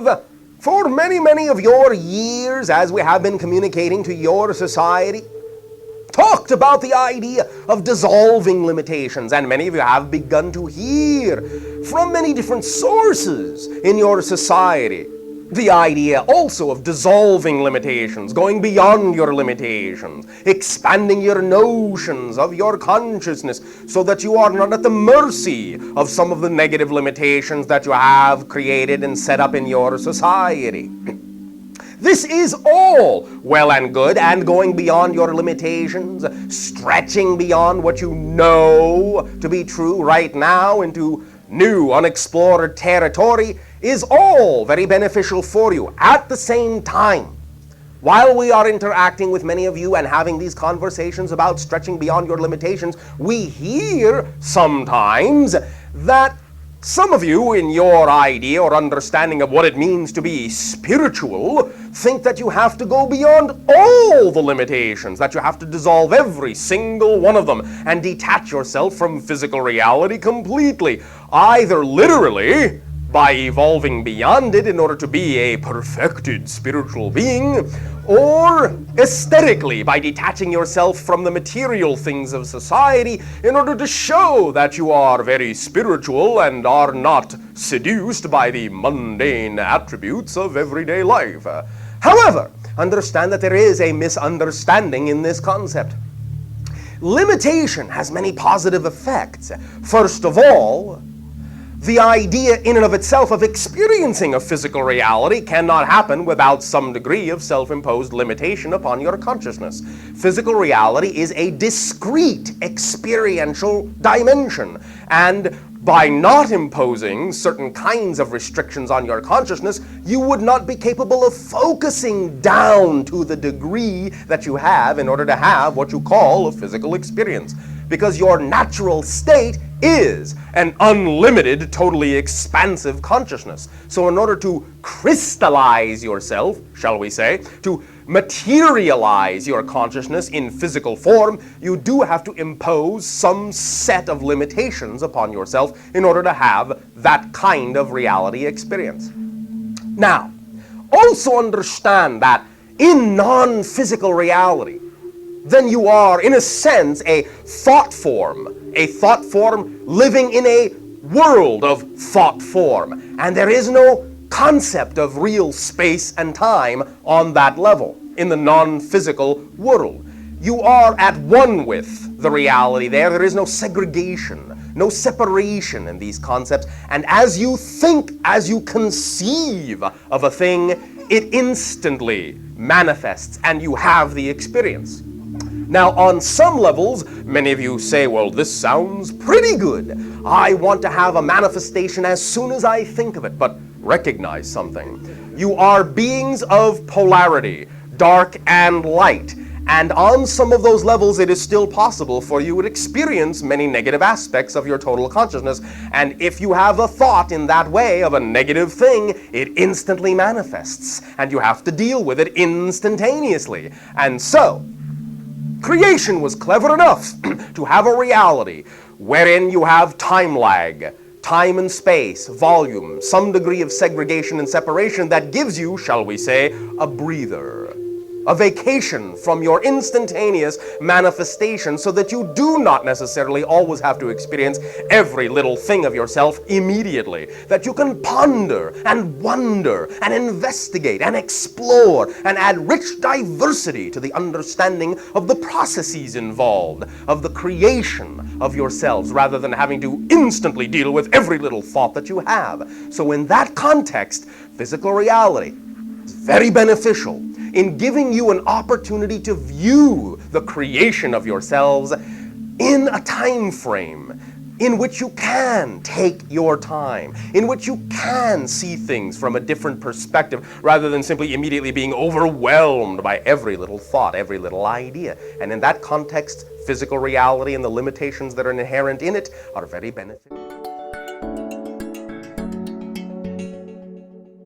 have, for many, many of your years, as we have been communicating to your society, talked about the idea of dissolving limitations, and many of you have begun to hear from many different sources in your society the idea also of dissolving limitations, going beyond your limitations, expanding your notions of your consciousness so that you are not at the mercy of some of the negative limitations that you have created and set up in your society. This is all well and good, and going beyond your limitations, stretching beyond what you know to be true right now into new unexplored territory is all very beneficial for you. At the same time, while we are interacting with many of you and having these conversations about stretching beyond your limitations, we hear sometimes that some of you, in your idea or understanding of what it means to be spiritual, think that you have to go beyond all the limitations, that you have to dissolve every single one of them and detach yourself from physical reality completely, either literally by evolving beyond it in order to be a perfected spiritual being, or aesthetically by detaching yourself from the material things of society in order to show that you are very spiritual and are not seduced by the mundane attributes of everyday life. However, understand that there is a misunderstanding in this concept. Limitation has many positive effects. First of all, the idea in and of itself of experiencing a physical reality cannot happen without some degree of self-imposed limitation upon your consciousness. Physical reality is a discrete experiential dimension, and by not imposing certain kinds of restrictions on your consciousness, you would not be capable of focusing down to the degree that you have in order to have what you call a physical experience. Because your natural state is an unlimited, totally expansive consciousness. So in order to crystallize yourself, shall we say, to materialize your consciousness in physical form, you do have to impose some set of limitations upon yourself in order to have that kind of reality experience. Now, also understand that in non-physical reality, then you are, in a sense, a thought form living in a world of thought form. And there is no concept of real space and time on that level, in the non-physical world. You are at one with the reality there. There is no segregation, no separation in these concepts. And as you think, as you conceive of a thing, it instantly manifests and you have the experience. Now, on some levels, many of you say, well, this sounds pretty good. I want to have a manifestation as soon as I think of it. But recognize something. You are beings of polarity, dark and light. And on some of those levels, it is still possible for you to experience many negative aspects of your total consciousness. And if you have a thought in that way of a negative thing, it instantly manifests. And you have to deal with it instantaneously. And so, creation was clever enough to have a reality wherein you have time lag, time and space, volume, some degree of segregation and separation that gives you, shall we say, a breather, a vacation from your instantaneous manifestation so that you do not necessarily always have to experience every little thing of yourself immediately, that you can ponder and wonder and investigate and explore and add rich diversity to the understanding of the processes involved, of the creation of yourselves, rather than having to instantly deal with every little thought that you have. So in that context, physical reality is very beneficial in giving you an opportunity to view the creation of yourselves in a time frame in which you can take your time, in which you can see things from a different perspective rather than simply immediately being overwhelmed by every little thought, every little idea. And in that context, physical reality and the limitations that are inherent in it are very beneficial.